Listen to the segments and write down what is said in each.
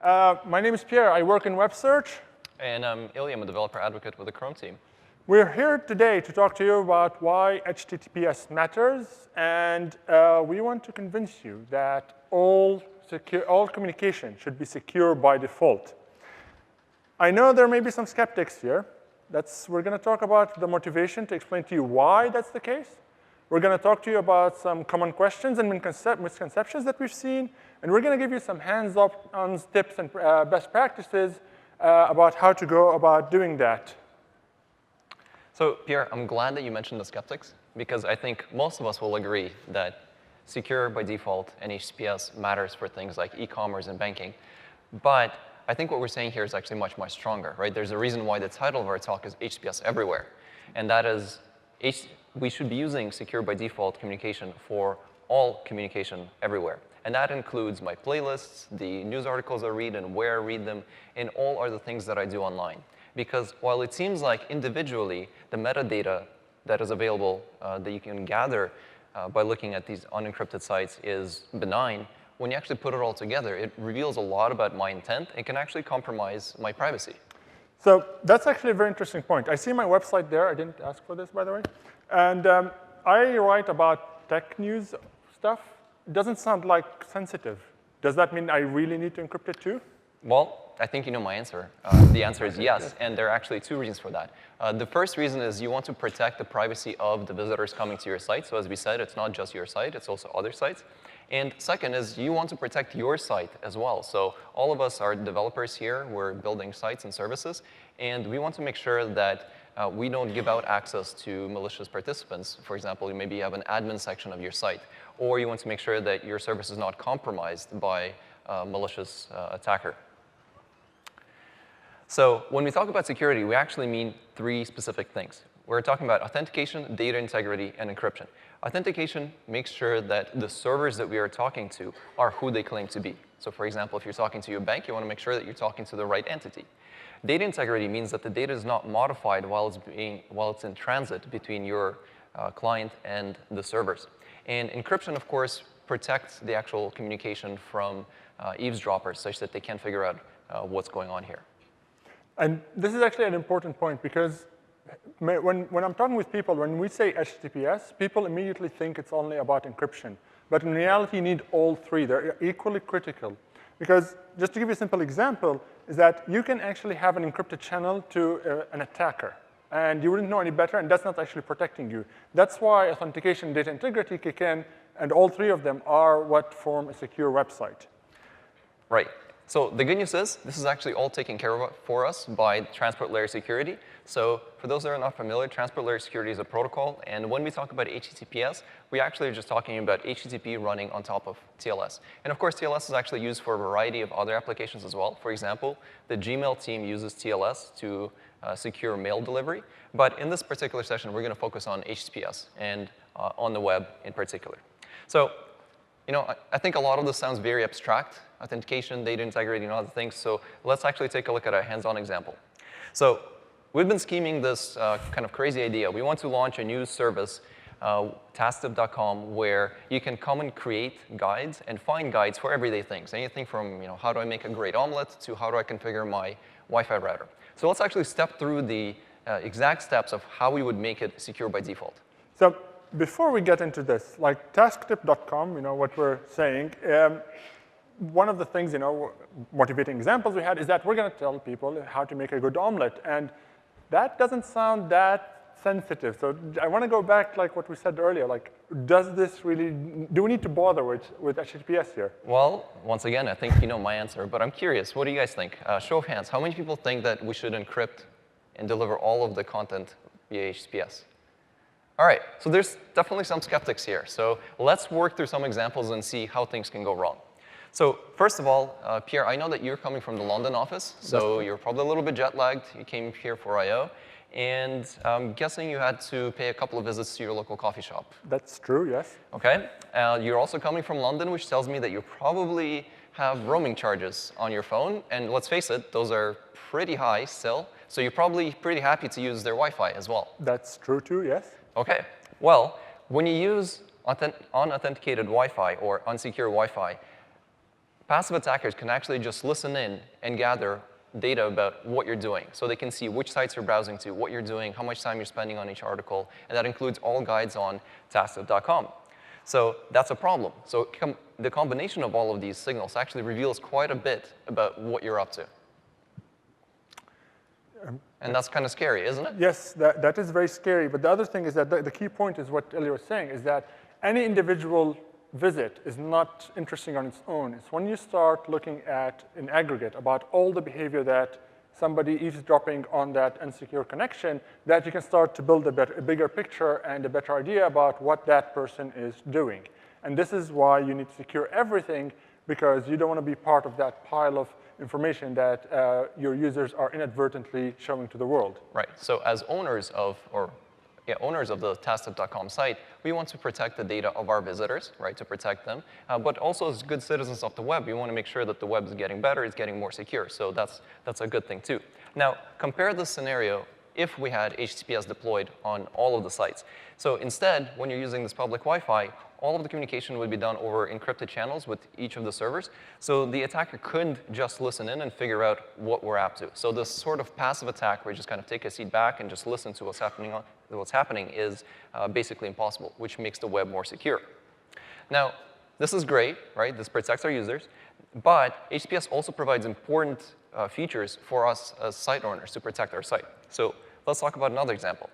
My name is Pierre. I work in web search. And I'm Ilya. I'm a developer advocate with the Chrome team. We're here today to talk to you about why HTTPS matters. And we want to convince you that all communication should be secure by default. I know there may be some skeptics here. We're going to talk about the motivation to explain to you why that's the case. We're going to talk to you about some common questions and misconceptions that we've seen. And we're going to give you some hands-on tips and best practices about how to go about doing that. So, Pierre, I'm glad that you mentioned the skeptics, because I think most of us will agree that secure by default and HTTPS matters for things like e-commerce and banking. But I think what we're saying here is actually much, much stronger, right? There's a reason why the title of our talk is HTTPS everywhere. And that is, we should be using secure by default communication for all communication everywhere. And that includes my playlists, the news articles I read and where I read them, and all other things that I do online. Because while it seems like individually the metadata that is available that you can gather by looking at these unencrypted sites is benign, when you actually put it all together, it reveals a lot about my intent and can actually compromise my privacy. So that's actually a very interesting point. I see my website there. I didn't ask for this, by the way. And I write about tech news stuff. It doesn't sound like sensitive. Does that mean I really need to encrypt it too? Well, I think you know my answer. The answer is yes, and there are actually two reasons for that. The first reason is you want to protect the privacy of the visitors coming to your site. So as we said, it's not just your site, it's also other sites. And second is you want to protect your site as well. So all of us are developers here. We're building sites and services. And we want to make sure that we don't give out access to malicious participants. For example, you maybe have an admin section of your site. Or you want to make sure that your service is not compromised by a malicious attacker. So when we talk about security, we actually mean three specific things. We're talking about authentication, data integrity, and encryption. Authentication makes sure that the servers that we are talking to are who they claim to be. So for example, if you're talking to your bank, you want to make sure that you're talking to the right entity. Data integrity means that the data is not modified while it's in transit between your client and the servers. And encryption, of course, protects the actual communication from eavesdroppers such that they can't figure out what's going on here. And this is actually an important point because when I'm talking with people, when we say HTTPS, people immediately think it's only about encryption. But in reality, you need all three. They're equally critical. Because just to give you a simple example, is that you can actually have an encrypted channel to an attacker. And you wouldn't know any better, and that's not actually protecting you. That's why authentication and data integrity kick in, and all three of them are what form a secure website. Right. So the good news is this is actually all taken care of for us by transport layer security. So for those that are not familiar, transport layer security is a protocol. And when we talk about HTTPS, we actually are just talking about HTTP running on top of TLS. And of course, TLS is actually used for a variety of other applications as well. For example, the Gmail team uses TLS to secure mail delivery. But in this particular session, we're going to focus on HTTPS and on the web in particular. So I think a lot of this sounds very abstract, authentication, data integrity, and other things. So let's actually take a look at a hands-on example. So we've been scheming this kind of crazy idea. We want to launch a new service, tasktip.com, where you can come and create guides and find guides for everyday things. Anything from how do I make a great omelet to how do I configure my Wi-Fi router. So let's actually step through the exact steps of how we would make it secure by default. So before we get into this, like tasktip.com, what we're saying, one of the things, motivating examples we had is that we're going to tell people how to make a good omelet. And that doesn't sound that sensitive. So I want to go back like what we said earlier. Like, does this really, do we need to bother with HTTPS here? Well, once again, I think you know my answer. But I'm curious, what do you guys think? Show of hands, how many people think that we should encrypt and deliver all of the content via HTTPS? All right, so there's definitely some skeptics here. So let's work through some examples and see how things can go wrong. So first of all, Pierre, I know that you're coming from the London office, so you're probably a little bit jet-lagged. You came here for I/O, and I'm guessing you had to pay a couple of visits to your local coffee shop. That's true, yes. OK. You're also coming from London, which tells me that you probably have roaming charges on your phone. And let's face it, those are pretty high still. So you're probably pretty happy to use their Wi-Fi as well. That's true, too, yes. OK. Well, when you use unauthenticated Wi-Fi or unsecure Wi-Fi, passive attackers can actually just listen in and gather data about what you're doing. So they can see which sites you're browsing to, what you're doing, how much time you're spending on each article, and that includes all guides on taskstep.com. So that's a problem. So the combination of all of these signals actually reveals quite a bit about what you're up to. And that's kind of scary, isn't it? Yes, that is very scary. But the other thing is that the key point is what Ilya was saying, is that any individual visit is not interesting on its own. It's when you start looking at, in aggregate, about all the behavior that somebody eavesdropping on that insecure connection, that you can start to build a bigger picture and a better idea about what that person is doing. And this is why you need to secure everything, because you don't want to be part of that pile of information that your users are inadvertently showing to the world. Right. So as owners of, owners of the taskstep.com site, we want to protect the data of our visitors, right, to protect them. But also as good citizens of the web, we want to make sure that the web is getting better, it's getting more secure. So that's a good thing too. Now, compare this scenario if we had HTTPS deployed on all of the sites. So instead, when you're using this public Wi-Fi, all of the communication would be done over encrypted channels with each of the servers. So the attacker couldn't just listen in and figure out what we're up to. So this sort of passive attack where you just kind of take a seat back and just listen to what's happening is basically impossible, which makes the web more secure. Now, this is great, right? This protects our users. But HTTPS also provides important features for us as site owners to protect our site. So let's talk about another example.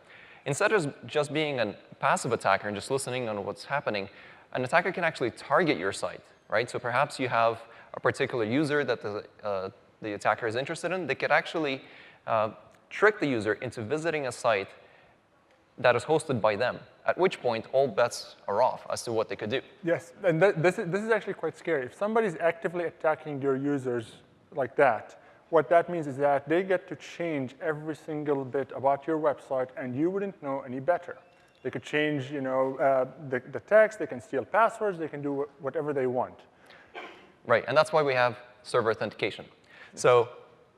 Instead of just being a passive attacker and just listening on what's happening, an attacker can actually target your site, right? So perhaps you have a particular user that the attacker is interested in. They could actually trick the user into visiting a site that is hosted by them, at which point all bets are off as to what they could do. Yes, and this is actually quite scary. If somebody's actively attacking your users like that, what that means is that they get to change every single bit about your website, and you wouldn't know any better. They could change, the text. They can steal passwords. They can do whatever they want. Right, and that's why we have server authentication. So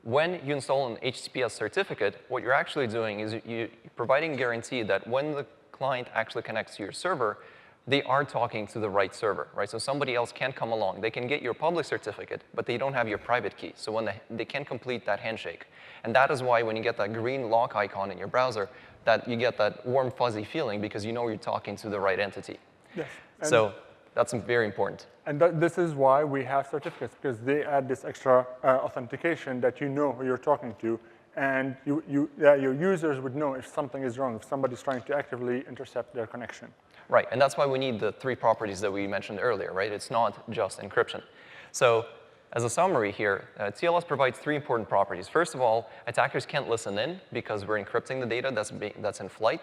when you install an HTTPS certificate, what you're actually doing is you're providing a guarantee that when the client actually connects to your server, they are talking to the right server, right? So somebody else can come along. They can get your public certificate, but they don't have your private key. So when they can complete that handshake. And that is why when you get that green lock icon in your browser, that you get that warm, fuzzy feeling because you know you're talking to the right entity. Yes. So that's very important. And this is why we have certificates, because they add this extra authentication that you know who you're talking to, and your users would know if something is wrong, if somebody's trying to actively intercept their connection. Right, and that's why we need the 3 properties that we mentioned earlier, right? It's not just encryption. So as a summary here, TLS provides 3 important properties. First of all, attackers can't listen in because we're encrypting the data that's in flight.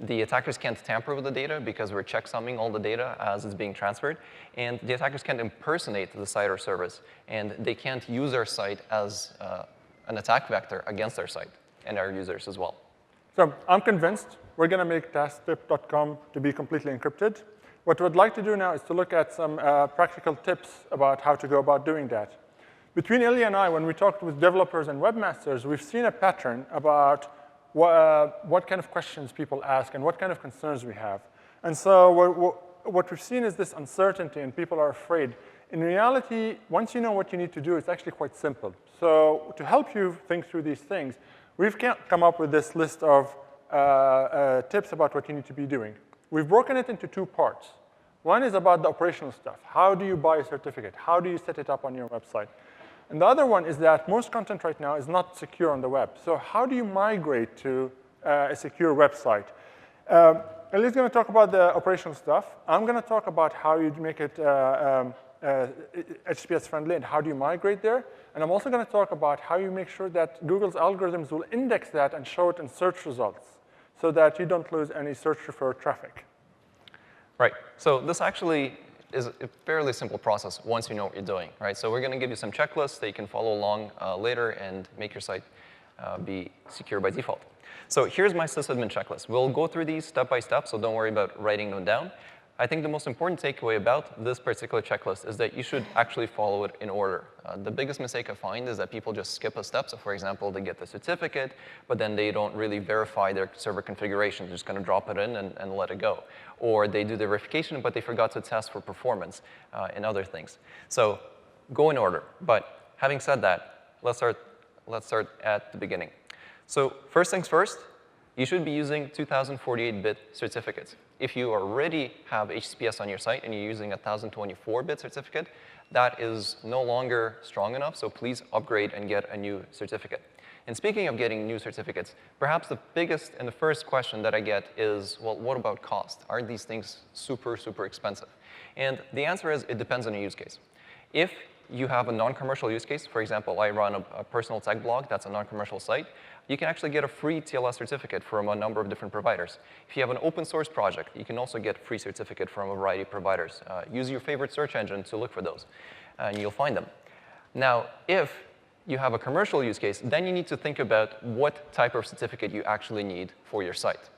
The attackers can't tamper with the data because we're checksumming all the data as it's being transferred. And the attackers can't impersonate the site or service. And they can't use our site as an attack vector against our site and our users as well. So I'm convinced we're going to make taskstep.com to be completely encrypted. What we'd like to do now is to look at some practical tips about how to go about doing that. Between Ilya and I, when we talked with developers and webmasters, we've seen a pattern about what kind of questions people ask and what kind of concerns we have. And so what we've seen is this uncertainty, and people are afraid. In reality, once you know what you need to do, it's actually quite simple. So to help you think through these things, we've come up with this list of tips about what you need to be doing. We've broken it into 2 parts. One is about the operational stuff. How do you buy a certificate? How do you set it up on your website? And the other one is that most content right now is not secure on the web. So how do you migrate to a secure website? Ilya's going to talk about the operational stuff. I'm going to talk about how you make it HTTPS friendly and how do you migrate there. And I'm also going to talk about how you make sure that Google's algorithms will index that and show it in search results so that you don't lose any search referred traffic. Right. So this actually is a fairly simple process once you know what you're doing, right? So we're going to give you some checklists that you can follow along later and make your site be secure by default. So here's my Sys-admin checklist. We'll go through these step by step, so don't worry about writing them down. I think the most important takeaway about this particular checklist is that you should actually follow it in order. The biggest mistake I find is that people just skip a step. So for example, they get the certificate, but then they don't really verify their server configuration. They're just going to drop it in and let it go. Or they do the verification, but they forgot to test for performance and other things. So go in order. But having said that, let's start at the beginning. So first things first, you should be using 2048-bit certificates. If you already have HTTPS on your site and you're using a 1024-bit certificate, that is no longer strong enough, so please upgrade and get a new certificate. And speaking of getting new certificates, perhaps the biggest and the first question that I get is, well, what about cost? Are these things super, super expensive? And the answer is, it depends on your use case. If you have a non-commercial use case, for example, I run a personal tech blog that's a non-commercial site, you can actually get a free TLS certificate from a number of different providers. If you have an open source project, you can also get a free certificate from a variety of providers. Use your favorite search engine to look for those, and you'll find them. Now, if you have a commercial use case, then you need to think about what type of certificate you actually need for your site.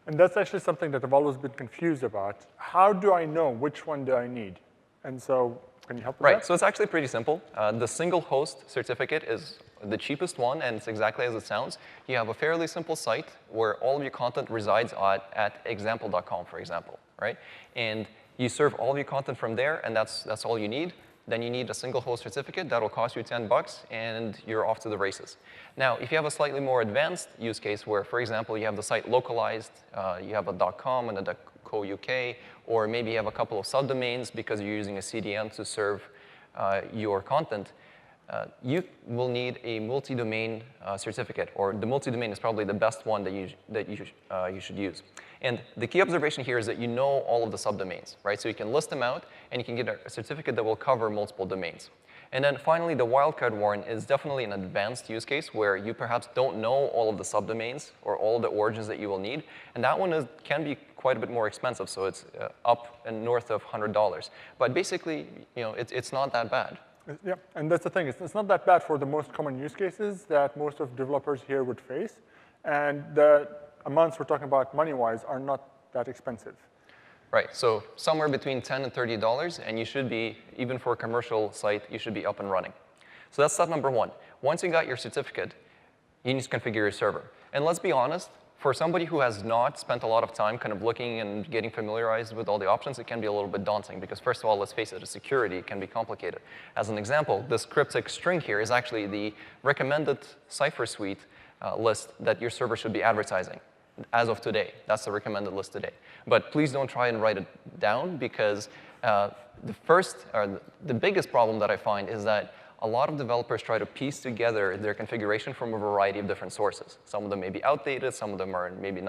And that's actually something that I've always been confused about. How do I know which one do I need? And so, can you help with that? Right, so it's actually pretty simple. The single host certificate is the cheapest one, and it's exactly as it sounds. You have a fairly simple site where all of your content resides at example.com, for example, right? And you serve all of your content from there, and that's all you need. Then you need a single host certificate. That'll cost you $10, and you're off to the races. Now, if you have a slightly more advanced use case where, for example, you have the site localized, you have a .com and a .co.uk, or maybe you have a couple of subdomains because you're using a CDN to serve your content, you will need a multi-domain certificate, or the multi-domain is probably the best one that you should use. And the key observation here is that you know all of the subdomains, right? So you can list them out, and you can get a certificate that will cover multiple domains. And then finally, the wildcard warrant is definitely an advanced use case where you perhaps don't know all of the subdomains or all of the origins that you will need. And that one can be quite a bit more expensive, so it's up and north of $100. But basically, it's not that bad. Yeah, and that's the thing. It's not that bad for the most common use cases that most of developers here would face. And the amounts we're talking about money-wise are not that expensive. Right, so somewhere between $10 and $30, and you should be, even for a commercial site, you should be up and running. So that's step number one. Once you got your certificate, you need to configure your server. And let's be honest, for somebody who has not spent a lot of time kind of looking and getting familiarized with all the options, it can be a little bit daunting because first of all, let's face it, the security can be complicated. As an example, this cryptic string here is actually the recommended cipher suite list that your server should be advertising as of today. That's the recommended list today. But please don't try and write it down because the biggest problem that I find is that a lot of developers try to piece together their configuration from a variety of different sources. Some of them may be outdated, some of them are maybe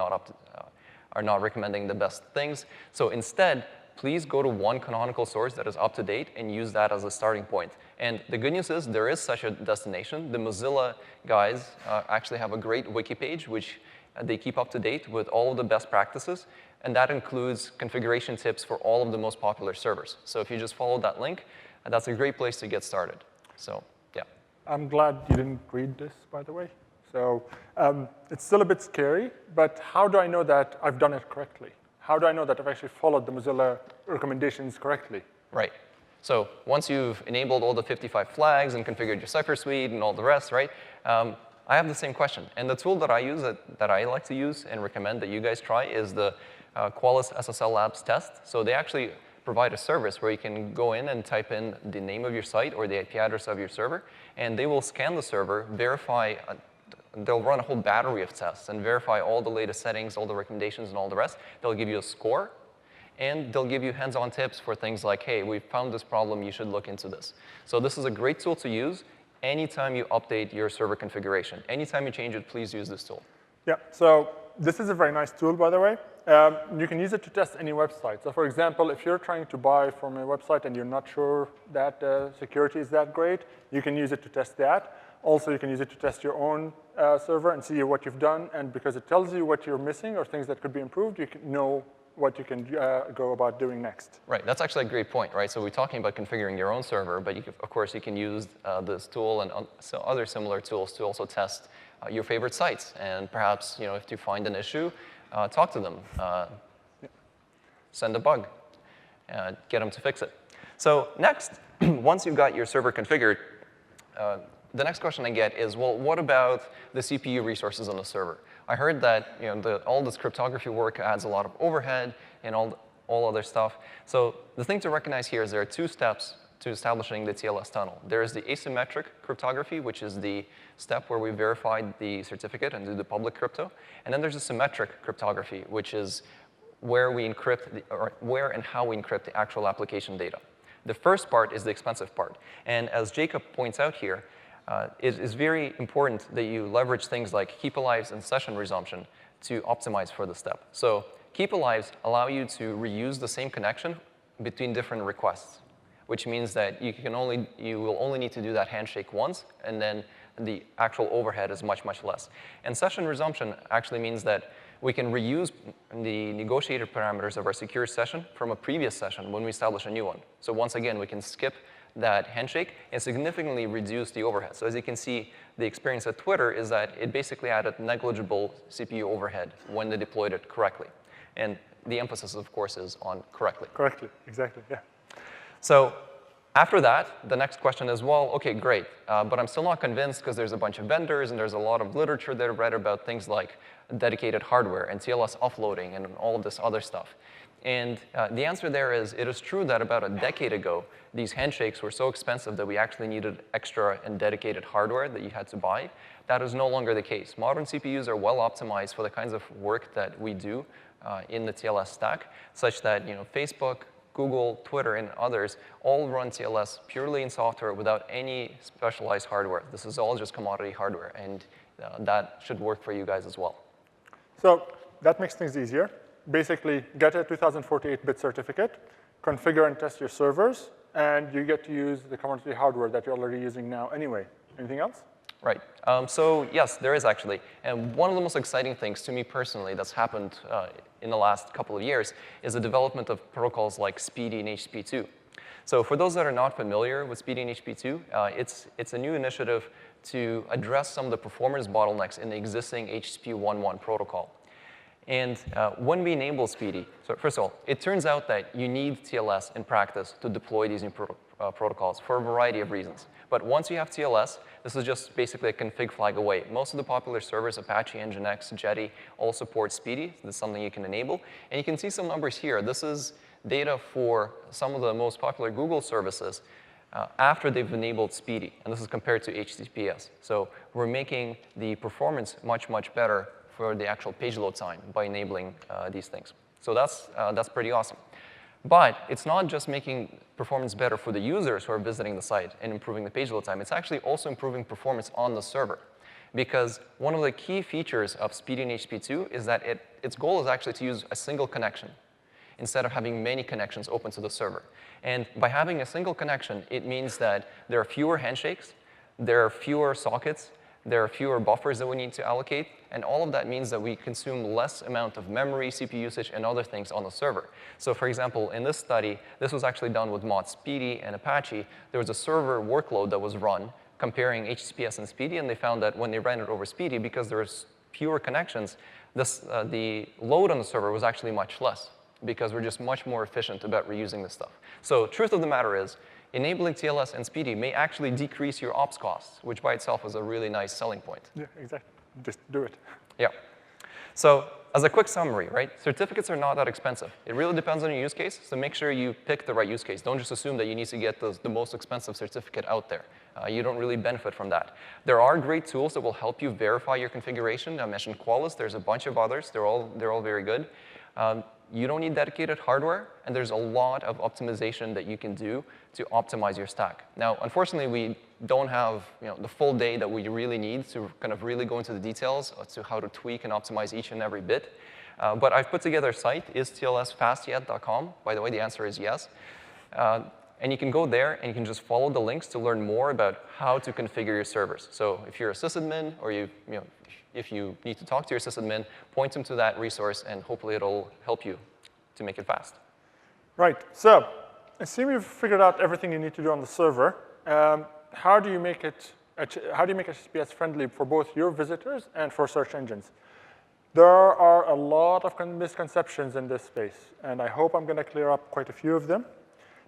are not recommending the best things. So instead, please go to one canonical source that is up to date and use that as a starting point. And the good news is there is such a destination. The Mozilla guys actually have a great wiki page which they keep up to date with all of the best practices, and that includes configuration tips for all of the most popular servers. So if you just follow that link, that's a great place to get started. So, yeah. I'm glad you didn't read this, by the way. So it's still a bit scary, but how do I know that I've done it correctly? How do I know that I've actually followed the Mozilla recommendations correctly? Right. So once you've enabled all the 55 flags and configured your cipher suite and all the rest, right, I have the same question. And the tool that I use, that I like to use and recommend that you guys try is the Qualys SSL Labs test. So they actually provide a service where you can go in and type in the name of your site or the IP address of your server, and they will scan the server, verify, they'll run a whole battery of tests and verify all the latest settings, all the recommendations, and all the rest. They'll give you a score, and they'll give you hands-on tips for things like, hey, we found this problem, you should look into this. So this is a great tool to use anytime you update your server configuration. Anytime you change it, please use this tool. Yeah, so this is a very nice tool, by the way. You can use it to test any website. So for example, if you're trying to buy from a website and you're not sure that security is that great, you can use it to test that. Also, you can use it to test your own server and see what you've done. And because it tells you what you're missing or things that could be improved, you can know what you can go about doing next. Right, that's actually a great point, right? So we're talking about configuring your own server, but of course you can use this tool and other similar tools to also test your favorite sites. And perhaps, if you find an issue, talk to them, send a bug, get them to fix it. So next, once you've got your server configured, the next question I get is, well, what about the CPU resources on the server? I heard that all this cryptography work adds a lot of overhead and all other stuff. So the thing to recognize here is there are two steps to establishing the TLS tunnel. There is the asymmetric cryptography, which is the step where we verified the certificate and do the public crypto. And then there's the symmetric cryptography, which is where we encrypt, or where and how we encrypt the actual application data. The first part is the expensive part. And as Jacob points out here, it is very important that you leverage things like keep alives and session resumption to optimize for the step. So keep alives allow you to reuse the same connection between different requests, which means that you will only need to do that handshake once, and then the actual overhead is much, much less. And session resumption actually means that we can reuse the negotiated parameters of our secure session from a previous session when we establish a new one. So once again, we can skip that handshake and significantly reduce the overhead. So as you can see, the experience at Twitter is that it basically added negligible CPU overhead when they deployed it correctly. And the emphasis, of course, is on correctly. Correctly, exactly, yeah. So after that, the next question is, well, OK, great. But I'm still not convinced because there's a bunch of vendors, and there's a lot of literature that I've read about things like dedicated hardware and TLS offloading and all of this other stuff. And the answer there is, it is true that about a decade ago, these handshakes were so expensive that we actually needed extra and dedicated hardware that you had to buy. That is no longer the case. Modern CPUs are well optimized for the kinds of work that we do in the TLS stack, such that Facebook, Google, Twitter, and others all run TLS purely in software without any specialized hardware. This is all just commodity hardware, and that should work for you guys as well. So that makes things easier. Basically, get a 2048-bit certificate, configure and test your servers, and you get to use the commodity hardware that you're already using now anyway. Anything else? Right. So yes, there is actually. And one of the most exciting things to me personally that's happened in the last couple of years is the development of protocols like SPDY and HTTP2. So for those that are not familiar with SPDY and HTTP2, it's a new initiative to address some of the performance bottlenecks in the existing HTTP 1.1 protocol. And when we enable SPDY, so first of all, it turns out that you need TLS in practice to deploy these new protocols for a variety of reasons. But once you have TLS, this is just basically a config flag away. Most of the popular servers, Apache, Nginx, Jetty, all support SPDY. This is something you can enable. And you can see some numbers here. This is data for some of the most popular Google services after they've enabled SPDY. And this is compared to HTTPS. So we're making the performance much, much better for the actual page load time by enabling these things. So that's pretty awesome. But it's not just making performance better for the users who are visiting the site and improving the page load time. It's actually also improving performance on the server. Because one of the key features of SPDY and HTTP2 is that its goal is actually to use a single connection instead of having many connections open to the server. And by having a single connection, it means that there are fewer handshakes, there are fewer sockets, there are fewer buffers that we need to allocate, and all of that means that we consume less amount of memory, CPU usage, and other things on the server. So for example, in this study, this was actually done with mod SPDY and Apache. There was a server workload that was run comparing HTTPS and SPDY, and they found that when they ran it over SPDY, because there was fewer connections, the load on the server was actually much less, because we're just much more efficient about reusing this stuff. So truth of the matter is, enabling TLS and SPDY may actually decrease your ops costs, which by itself is a really nice selling point. Yeah, exactly. Just do it. Yeah. So as a quick summary, right, certificates are not that expensive. It really depends on your use case, so make sure you pick the right use case. Don't just assume that you need to get the most expensive certificate out there. You don't really benefit from that. There are great tools that will help you verify your configuration. I mentioned Qualys. There's a bunch of others. They're all very good. You don't need dedicated hardware, and there's a lot of optimization that you can do to optimize your stack. Now, unfortunately, we don't have the full day that we really need to kind of really go into the details as to how to tweak and optimize each and every bit. But I've put together a site, istlsfastyet.com. By the way, the answer is yes. And you can go there, and you can just follow the links to learn more about how to configure your servers. So if you're a Sys-admin, or if you need to talk to your Sys-admin, point them to that resource, and hopefully it'll help you to make it fast. Right. So assume you've figured out everything you need to do on the server. How do you make HTTPS friendly for both your visitors and for search engines? There are a lot of misconceptions in this space, and I hope I'm going to clear up quite a few of them.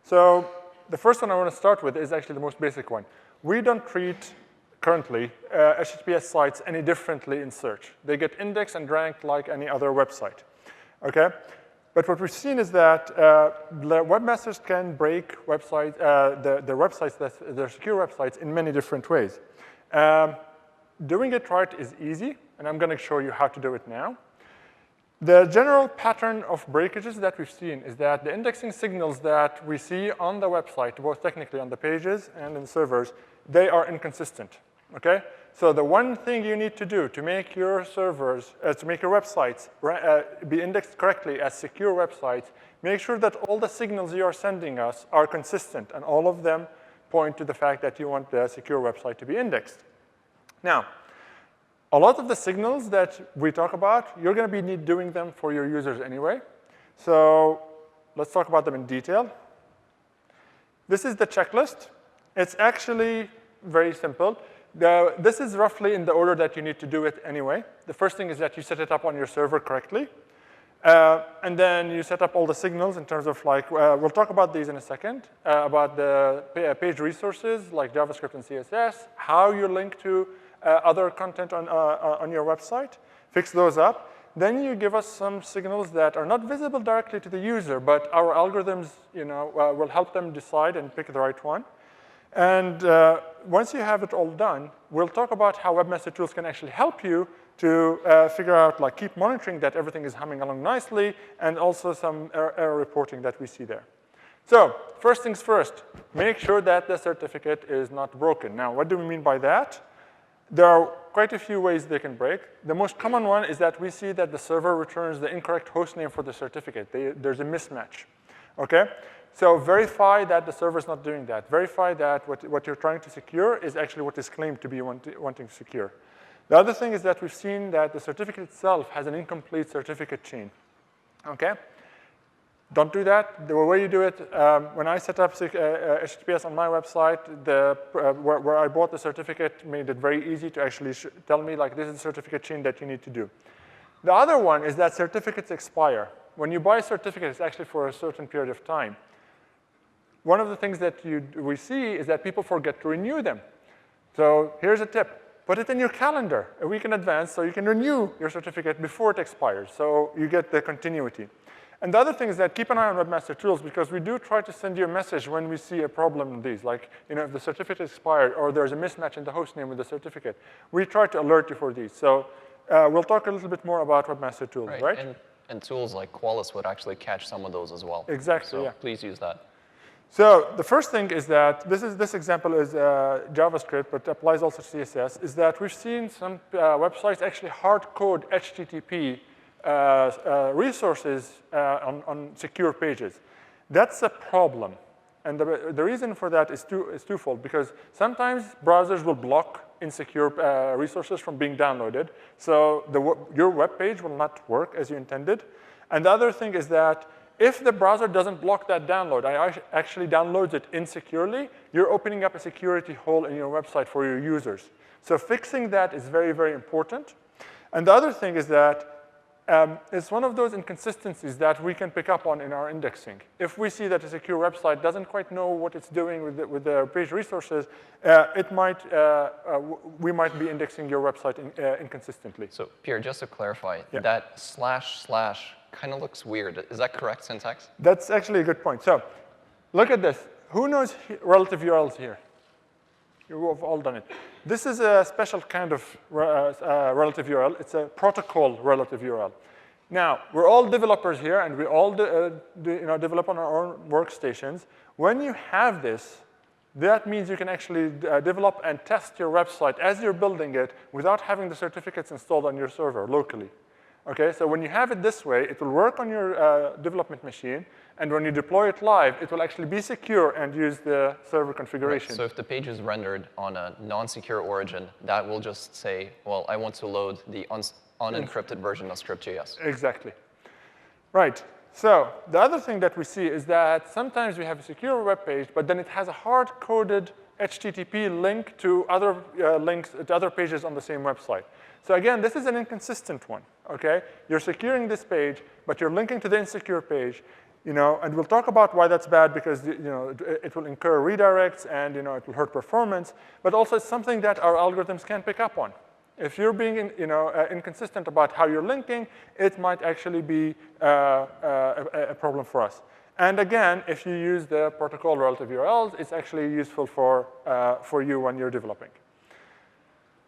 So the first one I want to start with is actually the most basic one. We don't treat, currently, HTTPS sites any differently in search. They get indexed and ranked like any other website. Okay? But what we've seen is that the webmasters can break websites, the websites, their secure websites, in many different ways. Doing it right is easy, and I'm going to show you how to do it now. The general pattern of breakages that we've seen is that the indexing signals that we see on the website, both technically on the pages and in servers, they are inconsistent, okay? So the one thing you need to do to make your servers, to make your websites be indexed correctly as secure websites, make sure that all the signals you are sending us are consistent, and all of them point to the fact that you want the secure website to be indexed. Now, a lot of the signals that we talk about, you're going to be doing them for your users anyway. So let's talk about them in detail. This is the checklist. It's actually very simple. This is roughly in the order that you need to do it anyway. The first thing is that you set it up on your server correctly. And then you set up all the signals in terms of like, we'll talk about these in a second, about the page resources like JavaScript and CSS, how you link to other content on your website, fix those up. Then you give us some signals that are not visible directly to the user, but our algorithms will help them decide and pick the right one. And once you have it all done, we'll talk about how Webmaster Tools can actually help you to figure out, like, keep monitoring that everything is humming along nicely, and also some error reporting that we see there. So first things first, make sure that the certificate is not broken. Now, what do we mean by that? There are quite a few ways they can break. The most common one is that we see that the server returns the incorrect host name for the certificate. There's a mismatch, okay? So verify that the server is not doing that. Verify that what you're trying to secure is actually what is claimed to be wanting to secure. The other thing is that we've seen that the certificate itself has an incomplete certificate chain, okay? Don't do that. The way you do it, when I set up HTTPS on my website, where I bought the certificate made it very easy to actually tell me, like, this is the certificate chain that you need to do. The other one is that certificates expire. When you buy a certificate, it's actually for a certain period of time. One of the things that we see is that people forget to renew them. So here's a tip. Put it in your calendar a week in advance so you can renew your certificate before it expires, so you get the continuity. And the other thing is that keep an eye on Webmaster Tools, because we do try to send you a message when we see a problem in these. Like, if the certificate expired or there's a mismatch in the host name with the certificate, we try to alert you for these. So we'll talk a little bit more about Webmaster Tools, right? And tools like Qualys would actually catch some of those as well. Exactly, so yeah. Please use that. So the first thing is that this example is JavaScript, but applies also to CSS, is that we've seen some websites actually hard code HTTP resources on secure pages. That's a problem. And the reason for that is twofold, because sometimes browsers will block insecure resources from being downloaded. So your web page will not work as you intended. And the other thing is that if the browser doesn't block that download, actually downloads it insecurely, you're opening up a security hole in your website for your users. So fixing that is very, very important. And the other thing is that it's one of those inconsistencies that we can pick up on in our indexing. If we see that a secure website doesn't quite know what it's doing with the page resources, we might be indexing your website inconsistently. So Pierre, just to clarify, yeah. That / kind of looks weird. Is that correct syntax? That's actually a good point. So look at this. Who knows relative URLs here? You've all done it. This is a special kind of relative URL. It's a protocol relative URL. Now, we're all developers here, and we all develop on our own workstations. When you have this, that means you can actually develop and test your website as you're building it without having the certificates installed on your server locally. Okay, so when you have it this way, it will work on your development machine, and when you deploy it live, it will actually be secure and use the server configuration. Right. So if the page is rendered on a non-secure origin, that will just say, well, I want to load the unencrypted version of script.js. Exactly. Right. So the other thing that we see is that sometimes we have a secure web page, but then it has a hard-coded HTTP link to other links to other pages on the same website. So again, this is an inconsistent one, okay? You're securing this page, but you're linking to the insecure page, and we'll talk about why that's bad, because it will incur redirects and it will hurt performance, but also it's something that our algorithms can pick up on. If you're being inconsistent about how you're linking, it might actually be a problem for us. And again, if you use the protocol relative URLs, it's actually useful for you when you're developing.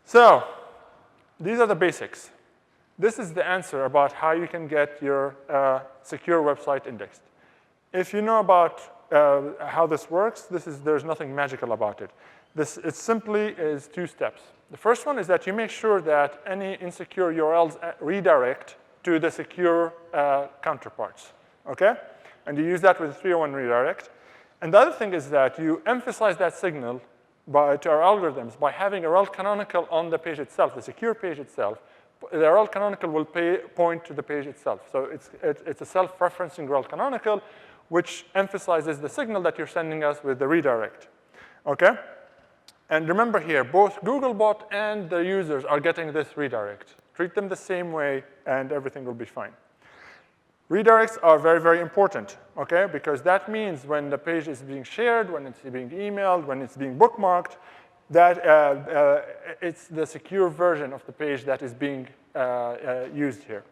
So these are the basics. This is the answer about how you can get your secure website indexed. If you know about how this works, there's nothing magical about it. It simply is 2 steps. The first one is that you make sure that any insecure URLs redirect to the secure counterparts, okay? And you use that with a 301 redirect. And the other thing is that you emphasize that signal to our algorithms by having a rel canonical on the page itself, the secure page itself. The rel canonical will point to the page itself. So it's a self-referencing rel canonical, which emphasizes the signal that you're sending us with the redirect, okay? And remember here, both Googlebot and the users are getting this redirect. Treat them the same way, and everything will be fine. Redirects are very, very important, okay? Because that means when the page is being shared, when it's being emailed, when it's being bookmarked, that it's the secure version of the page that is being used here.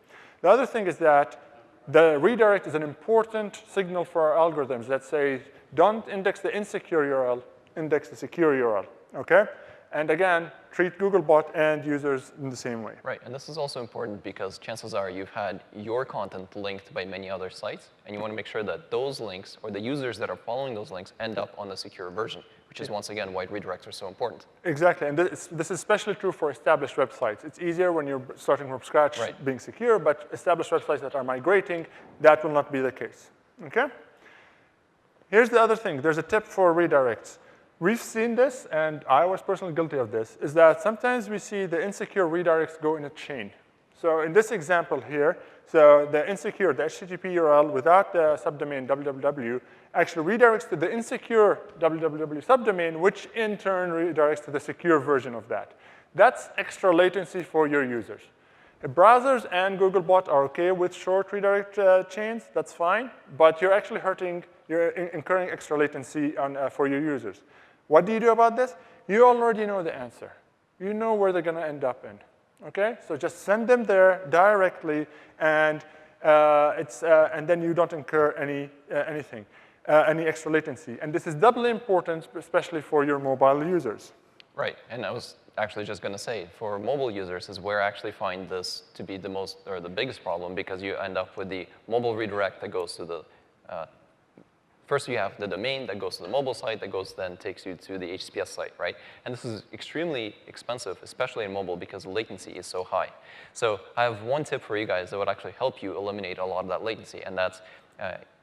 The other thing is that the redirect is an important signal for our algorithms that say, don't index the insecure URL, index the secure URL, okay? And again, treat Googlebot and users in the same way. Right, and this is also important because chances are you've had your content linked by many other sites, and you want to make sure that those links, or the users that are following those links, end up on the secure version, which is, once again, why redirects are so important. Exactly, and this is especially true for established websites. It's easier when you're starting from scratch, being secure, but established websites that are migrating, that will not be the case, okay? Here's the other thing. There's a tip for redirects. We've seen this, and I was personally guilty of this, is that sometimes we see the insecure redirects go in a chain. So in this example here, so the insecure, the HTTP URL without the subdomain www actually redirects to the insecure www subdomain, which in turn redirects to the secure version of that. That's extra latency for your users. If browsers and Googlebot are okay with short redirect chains, that's fine, but you're actually you're incurring extra latency for your users. What do you do about this? You already know the answer. You know where they're going to end up in, okay? So just send them there directly, and then you don't incur any extra latency. And this is doubly important, especially for your mobile users. Right, and I was actually just going to say, for mobile users is where I actually find this to be the most, or the biggest problem, because you end up with the mobile redirect that goes to the first, you have the domain that goes to the mobile site that then takes you to the HTTPS site, right? And this is extremely expensive, especially in mobile, because the latency is so high. So I have one tip for you guys that would actually help you eliminate a lot of that latency, and that's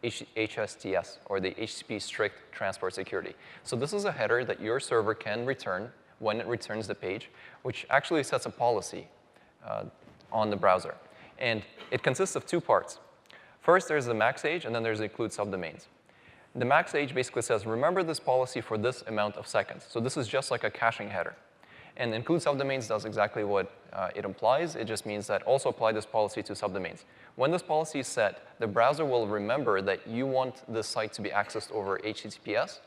HSTS, or the HTTP Strict Transport Security. So this is a header that your server can return when it returns the page, which actually sets a policy on the browser. And it consists of 2 parts. First, there's the max age, and then there's the include subdomains. The max age basically says, remember this policy for this amount of seconds. So this is just like a caching header. And include subdomains does exactly what it implies. It just means that also apply this policy to subdomains. When this policy is set, the browser will remember that you want the site to be accessed over HTTPS.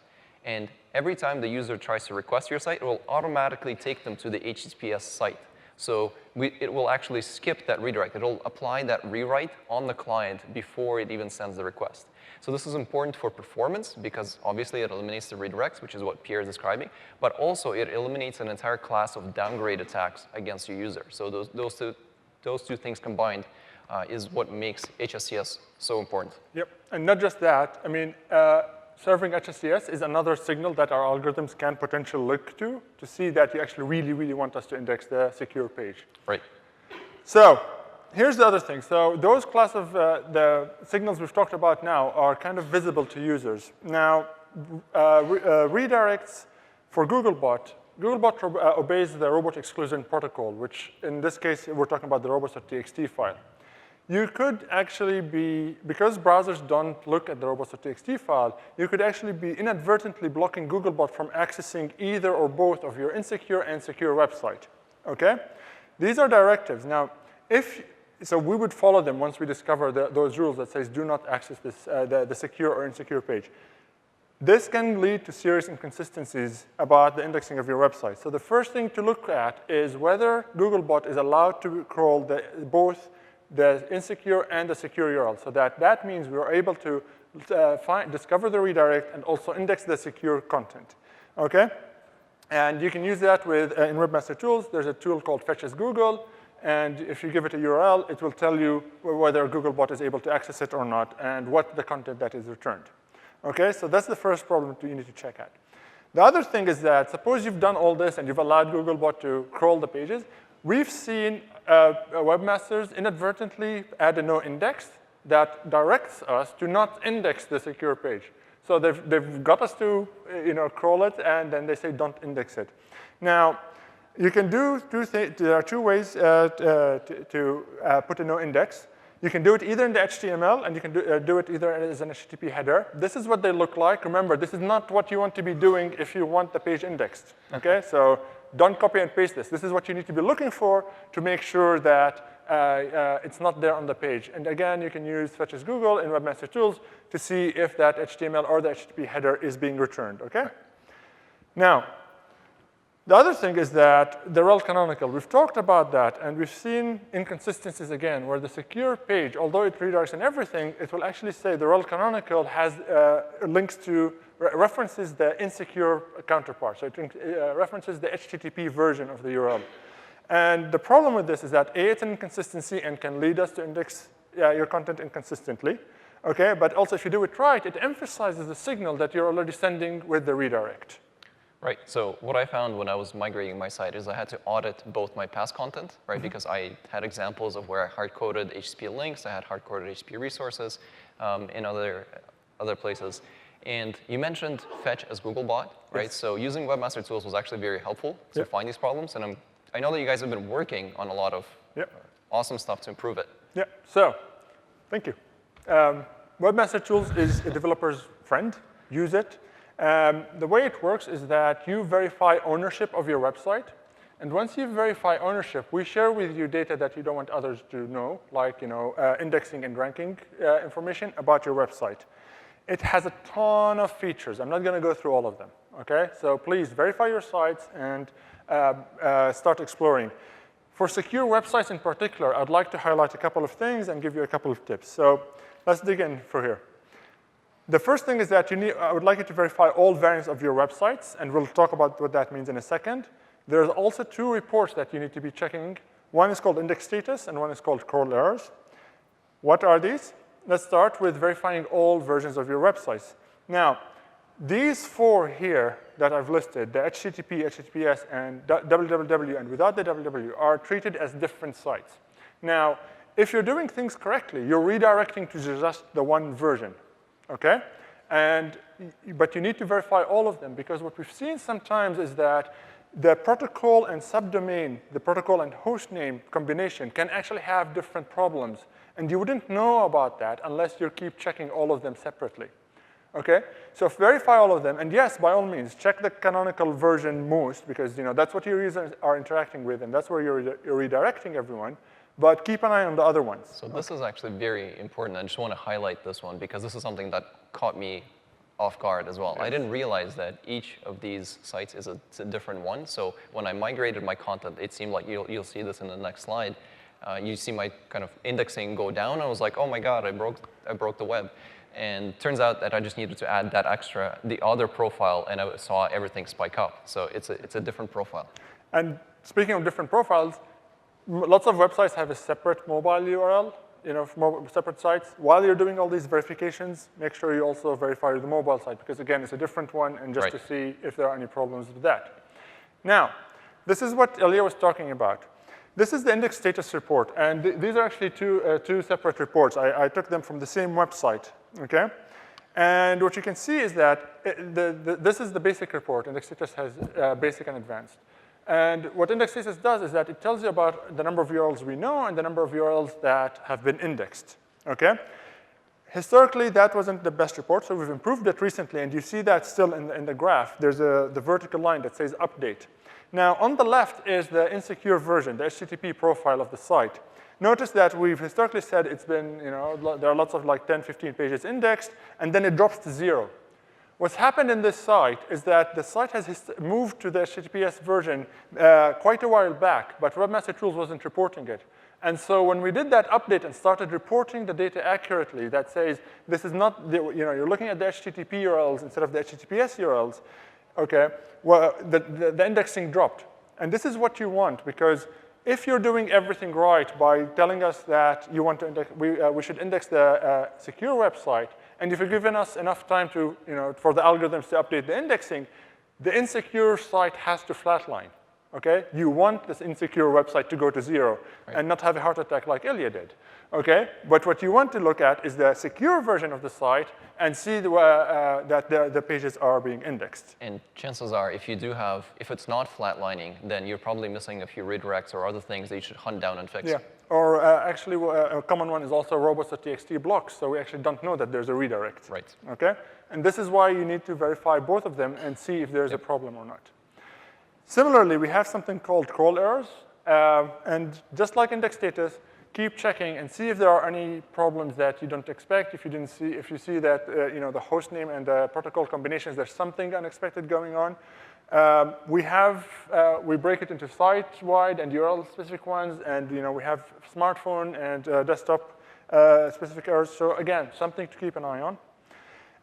And every time the user tries to request your site, it will automatically take them to the HTTPS site. So it will actually skip that redirect. It will apply that rewrite on the client before it even sends the request. So this is important for performance because obviously it eliminates the redirects, which is what Pierre is describing, but also it eliminates an entire class of downgrade attacks against your user. So those two things combined is what makes HSTS so important. Yep, and not just that. I mean, serving HSTS is another signal that our algorithms can potentially look to see that you actually really, really want us to index the secure page. Right. So here's the other thing. So those class of the signals we've talked about now are kind of visible to users. Now, redirects for Googlebot. Googlebot obeys the robot exclusion protocol, which in this case, we're talking about the robots.txt file. You could actually be, because browsers don't look at the robots.txt file, you could actually be inadvertently blocking Googlebot from accessing either or both of your insecure and secure website, okay? These are directives. Now, so we would follow them once we discover those rules that says do not access this, the secure or insecure page. this can lead to serious inconsistencies about the indexing of your website. So the first thing to look at is whether Googlebot is allowed to crawl both the insecure and the secure URL. So that means we are able to discover the redirect and also index the secure content, okay? And you can use that with, in Webmaster Tools, there's a tool called Fetch as Google, and if you give it a URL, it will tell you whether Googlebot is able to access it or not and what the content that is returned. Okay, so that's the first problem you need to check at. The other thing is that suppose you've done all this and you've allowed Googlebot to crawl the pages. We've seen webmasters inadvertently add a no index that directs us to not index the secure page. So they've got us to crawl it, and then they say don't index it. Now, you can do there are two ways to put a no index. You can do it either in the HTML, and you can do it either as an HTTP header. This is what they look like. Remember, this is not what you want to be doing if you want the page indexed, okay? So don't copy and paste this. This is what you need to be looking for to make sure that it's not there on the page. And again, you can use Fetch as Google in Webmaster Tools to see if that HTML or the HTTP header is being returned, okay? Now, the other thing is that the rel canonical. We've talked about that, and we've seen inconsistencies again, where the secure page, although it redirects and everything, it will actually say the rel canonical has links to, references the insecure counterpart. So it references the HTTP version of the URL. And the problem with this is that A, it's an inconsistency and can lead us to index your content inconsistently. Okay, but also if you do it right, it emphasizes the signal that you're already sending with the redirect. Right, so what I found when I was migrating my site is I had to audit both my past content, right? Because I had examples of where I hard-coded HTTP links, I had hard-coded HTTP resources in other places. And you mentioned Fetch as Googlebot, right? Yes. So using Webmaster Tools was actually very helpful to find these problems. And I know that you guys have been working on a lot of awesome stuff to improve it. Yeah, so thank you. Webmaster Tools is a developer's friend. Use it. The way it works is that you verify ownership of your website. And once you verify ownership, we share with you data that you don't want others to know, like indexing and ranking information about your website. It has a ton of features. I'm not going to go through all of them, okay? So please verify your sites and start exploring. For secure websites in particular, I'd like to highlight a couple of things and give you a couple of tips. So let's dig in for here. The first thing is that I would like you to verify all variants of your websites, and we'll talk about what that means in a second. There's also two reports that you need to be checking. One is called index status, and one is called crawl errors. What are these? Let's start with verifying all versions of your websites. Now, these four here that I've listed, the HTTP, HTTPS, and www, and without the www, are treated as different sites. Now, if you're doing things correctly, you're redirecting to just the one version. Okay? But you need to verify all of them, because what we've seen sometimes is that the protocol and subdomain, the protocol and host name combination can actually have different problems. And you wouldn't know about that unless you keep checking all of them separately. Okay? So verify all of them. And yes, by all means, check the canonical version most, because that's what your users are interacting with, and that's where you're redirecting everyone. But keep an eye on the other ones. So this is actually very important. I just want to highlight this one, because this is something that caught me off guard as well. Yes. I didn't realize that each of these sites is a different one. So when I migrated my content, it seemed like you'll see this in the next slide. You see my kind of indexing go down. I was like, oh my God, I broke the web. And turns out that I just needed to add that the other profile, and I saw everything spike up. So it's a different profile. And speaking of different profiles, lots of websites have a separate mobile URL, separate sites. While you're doing all these verifications, make sure you also verify the mobile site, because again, it's a different one, and just to see if there are any problems with that. Now, this is what Ilya was talking about. This is the index status report, and these are actually two separate reports. I took them from the same website, okay? And what you can see is that this is the basic report. Index status has basic and advanced. And what index status does is that it tells you about the number of URLs we know and the number of URLs that have been indexed, okay? Historically, that wasn't the best report, so we've improved it recently, and you see that still in the graph. There's the vertical line that says update. Now, on the left is the insecure version, the HTTP profile of the site. Notice that we've historically said it's been, there are lots of like 10, 15 pages indexed, and then it drops to 0. What's happened in this site is that the site has moved to the HTTPS version quite a while back, but Webmaster Tools wasn't reporting it. And so when we did that update and started reporting the data accurately, that says this is not, you're looking at the HTTP URLs instead of the HTTPS URLs, okay, well, the indexing dropped. And this is what you want, because if you're doing everything right by telling us that you want to index, we should index the secure website, and if you're giving us enough time to, for the algorithms to update the indexing, the insecure site has to flatline. Okay? You want this insecure website to go to 0 and not have a heart attack like Ilya did. Okay? But what you want to look at is the secure version of the site and see that the pages are being indexed. And chances are, if it's not flatlining, then you're probably missing a few redirects or other things that you should hunt down and fix. Yeah. Or actually, a common one is also robots.txt blocks, so we actually don't know that there's a redirect. Right. Okay? And this is why you need to verify both of them and see if there's a problem or not. Similarly, we have something called crawl errors. And just like index status, keep checking and see if there are any problems that you don't expect. If you see that the host name and the protocol combinations, there's something unexpected going on. We break it into site-wide and URL-specific ones, and we have smartphone and desktop specific errors. So again, something to keep an eye on.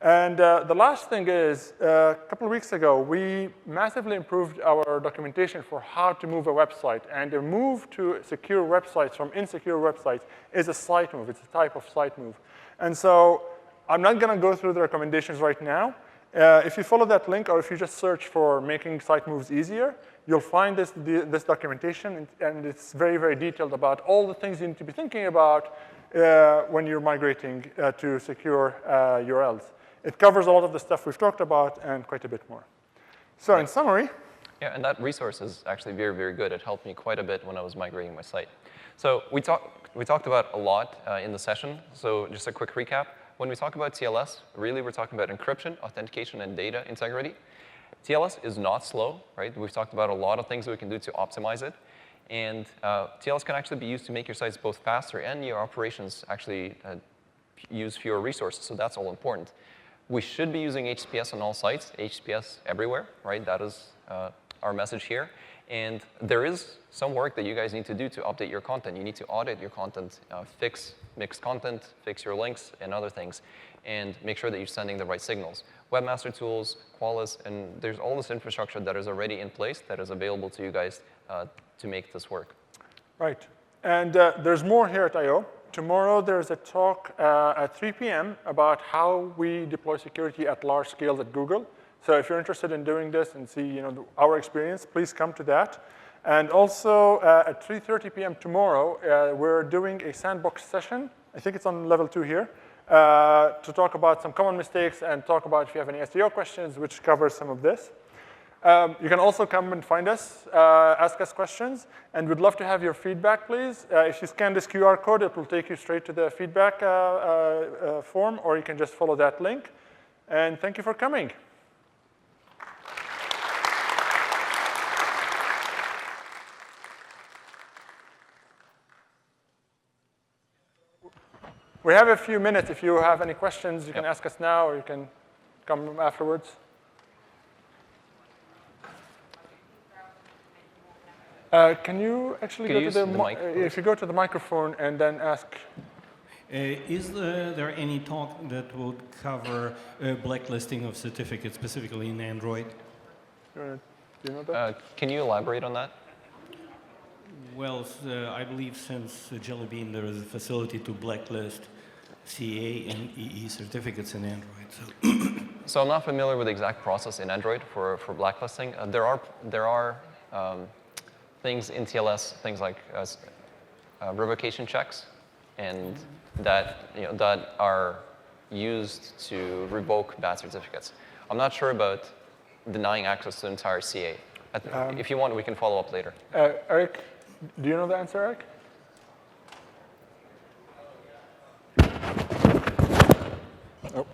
And the last thing is, a couple of weeks ago, we massively improved our documentation for how to move a website. And a move to secure websites from insecure websites is a site move. It's a type of site move. And so I'm not going to go through the recommendations right now. If you follow that link, or if you just search for making site moves easier, you'll find this documentation. And it's very, very detailed about all the things you need to be thinking about when you're migrating to secure URLs. It covers a lot of the stuff we've talked about and quite a bit more. So in summary. Yeah, and that resource is actually very, very good. It helped me quite a bit when I was migrating my site. So we talked about a lot in the session. So just a quick recap. When we talk about TLS, really we're talking about encryption, authentication, and data integrity. TLS is not slow, right? We've talked about a lot of things that we can do to optimize it. And TLS can actually be used to make your sites both faster and your operations actually use fewer resources. So that's all important. We should be using HTTPS on all sites, HTTPS everywhere, right? That is our message here. And there is some work that you guys need to do to update your content. You need to audit your content, fix mixed content, fix your links, and other things, and make sure that you're sending the right signals. Webmaster Tools, Qualys, and there's all this infrastructure that is already in place that is available to you guys to make this work. Right. And there's more here at I/O. Tomorrow, there's a talk at 3 p.m. about how we deploy security at large scales at Google. So if you're interested in doing this and see our experience, please come to that. And also, at 3:30 p.m. tomorrow, we're doing a sandbox session. I think it's on level 2 here, to talk about some common mistakes and talk about if you have any SEO questions, which covers some of this. You can also come and find us, ask us questions, and we'd love to have your feedback, please. If you scan this QR code, it will take you straight to the feedback form, or you can just follow that link. And thank you for coming. We have a few minutes. If you have any questions, you can ask us now, or you can come afterwards. Can you actually go to the mic? If you go to the microphone and then ask. Is there any talk that would cover blacklisting of certificates, specifically in Android? Do you know that? Can you elaborate on that? Well, I believe since Jelly Bean, there is a facility to blacklist CA and EE certificates in Android. So I'm not familiar with the exact process in Android for blacklisting. There are things in TLS, things like revocation checks, and that are used to revoke bad certificates. I'm not sure about denying access to the entire CA. If you want, we can follow up later. Eric, do you know the answer, Eric? Oh.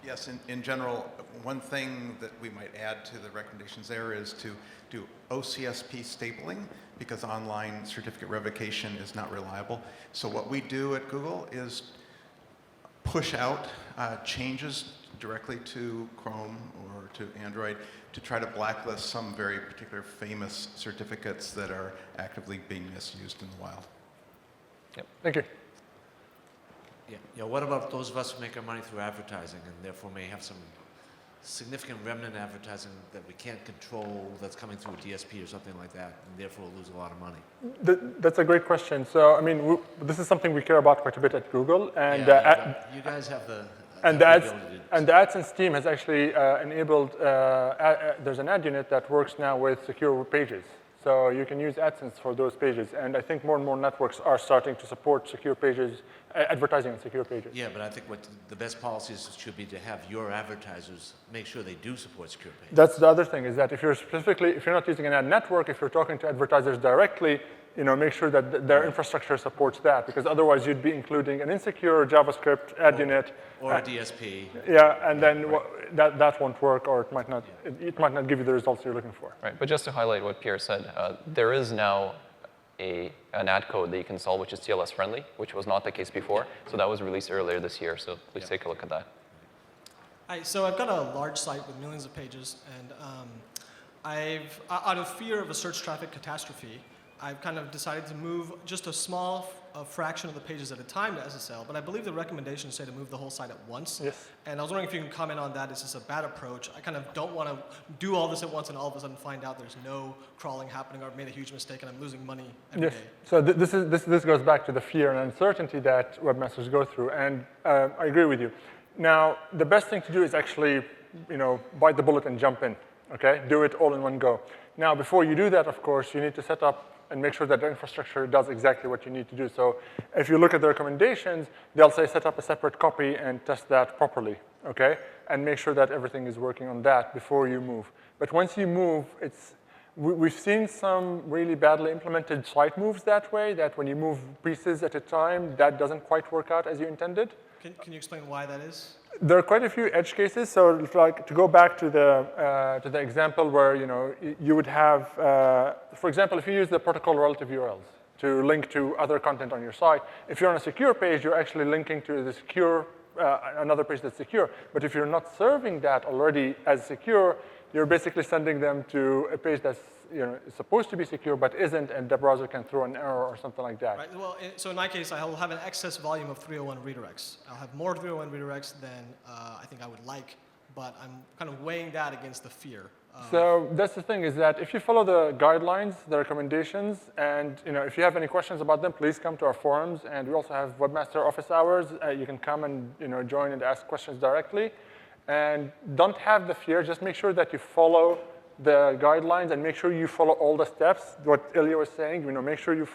Yes, in general, one thing that we might add to the recommendations there is to do OCSP stapling, because online certificate revocation is not reliable. So what we do at Google is push out changes directly to Chrome or to Android to try to blacklist some very particular famous certificates that are actively being misused in the wild. Yep. Thank you. Yeah, what about those of us who make our money through advertising and therefore may have some significant remnant advertising that we can't control that's coming through a DSP or something like that, and therefore lose a lot of money? That's a great question. So, I mean, this is something we care about quite a bit at Google. And you guys have the and the AdSense team has actually enabled, there's an ad unit that works now with secure pages. So you can use AdSense for those pages. And I think more and more networks are starting to support secure pages, advertising on secure pages. Yeah, but I think what the best policies should be to have your advertisers make sure they do support secure pages. That's the other thing, is that if you're not using an ad network, if you're talking to advertisers directly, make sure that their infrastructure supports that, because otherwise you'd be including an insecure JavaScript ad unit. Or a DSP. Yeah, and then that won't work, or it might not give you the results you're looking for. Right, but just to highlight what Pierre said, there is now an ad code that you can install which is TLS friendly, which was not the case before. So that was released earlier this year, so please take a look at that. Hi, so I've got a large site with millions of pages, and out of fear of a search traffic catastrophe, I've kind of decided to move just a small fraction of the pages at a time to SSL, but I believe the recommendations say to move the whole site at once. Yes. And I was wondering if you can comment on that. Is this a bad approach? I kind of don't want to do all this at once and all of a sudden find out there's no crawling happening, or I've made a huge mistake and I'm losing money every day. So this goes back to the fear and uncertainty that webmasters go through, and I agree with you. Now, the best thing to do is actually, bite the bullet and jump in, okay? Do it all in one go. Now, before you do that, of course, you need to set up and make sure that the infrastructure does exactly what you need to do. So if you look at the recommendations, they'll say set up a separate copy and test that properly, okay? And make sure that everything is working on that before you move. But once you move, we've seen some really badly implemented site moves that way, that when you move pieces at a time, that doesn't quite work out as you intended. Can you explain why that is? There are quite a few edge cases. So, like, to go back to the example where you would have, for example, if you use the protocol relative URLs to link to other content on your site, if you're on a secure page, you're actually linking to the secure another page that's secure. But if you're not serving that already as secure, you're basically sending them to a page that's is supposed to be secure but isn't, and the browser can throw an error or something like that. Right. Well, so in my case, I will have an excess volume of 301 redirects. I'll have more 301 redirects than I think I would like, but I'm kind of weighing that against the fear. So that's the thing, is that if you follow the guidelines, the recommendations, and if you have any questions about them, please come to our forums. And we also have Webmaster office hours. You can come and join and ask questions directly. And don't have the fear. Just make sure that you follow the guidelines and make sure you follow all the steps. What Ilya was saying, make sure you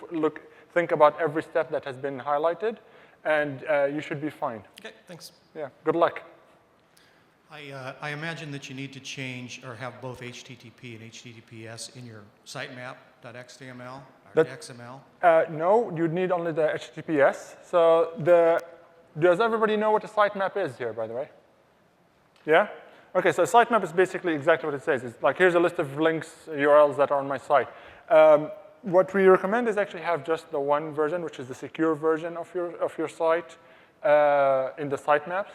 think about every step that has been highlighted, and you should be fine. Okay, thanks. Yeah, good luck. I imagine that you need to change or have both HTTP and HTTPS in your sitemap.xml or XML. No, you'd need only the HTTPS. So does everybody know what a sitemap is here, by the way? Yeah? Okay, so a sitemap is basically exactly what it says. It's like, here's a list of links, URLs that are on my site. What we recommend is actually have just the one version, which is the secure version of your site in the sitemaps.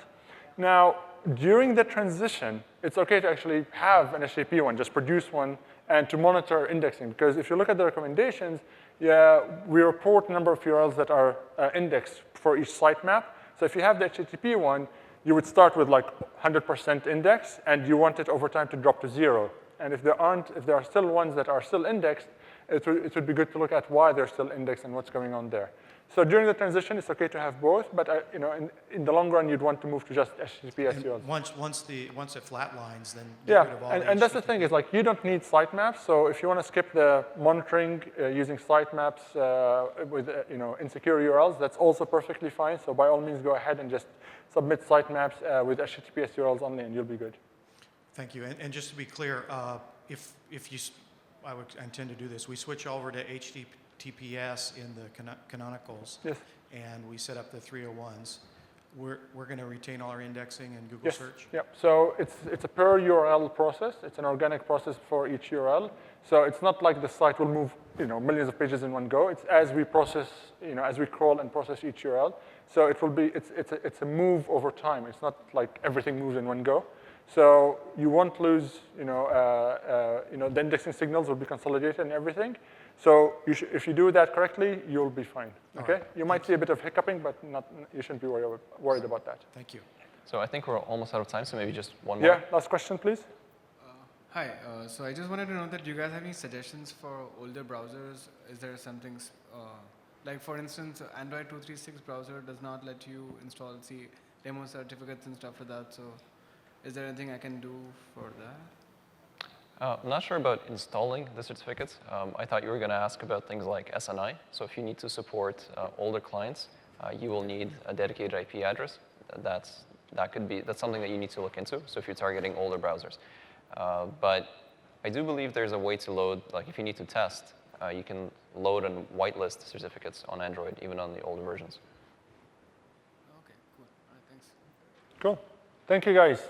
Now, during the transition, it's okay to actually have an HTTP one, just produce one, and to monitor indexing. Because if you look at the recommendations, we report a number of URLs that are indexed for each sitemap. So if you have the HTTP one, you would start with like 100% index, and you want it over time to drop to 0. And if there are still ones that are still indexed, it would be good to look at why they're still indexed and what's going on there. So during the transition, it's okay to have both, but in the long run, you'd want to move to just HTTPS URLs. Once it flatlines, then get rid of all and that's the thing, is like you don't need sitemaps. So if you want to skip the monitoring using sitemaps with insecure URLs, that's also perfectly fine. So by all means, go ahead and just submit sitemaps with HTTPS URLs only, and you'll be good. Thank you. And just to be clear, I would intend to do this. We switch over to HTTPS in the canonicals, yes, and we set up the 301s. we're going to retain all our indexing and Google Yes. search? Yeah. So it's a per URL process. It's an organic process for each URL. So it's not like the site will move, millions of pages in one go. It's as we process, as we crawl and process each URL. So it will be, it's a move over time. It's not like everything moves in one go. So you won't lose, the indexing signals will be consolidated and everything. So if you do that correctly, you'll be fine. Okay? Right. You might see a bit of hiccuping, but you shouldn't be worried about that. Thank you. So I think we're almost out of time, so maybe just one more. Yeah, last question, please. Hi, so I just wanted to know that do you guys have any suggestions for older browsers? Is there something, like for instance, Android 236 browser does not let you install demo certificates and stuff like that, so is there anything I can do for that? I'm not sure about installing the certificates. I thought you were going to ask about things like SNI. So if you need to support older clients, you will need a dedicated IP address. That's something that you need to look into. So if you're targeting older browsers. But I do believe there's a way to load, like if you need to test, you can load and whitelist certificates on Android, even on the older versions. Okay, cool. All right, thanks. Cool. Thank you, guys.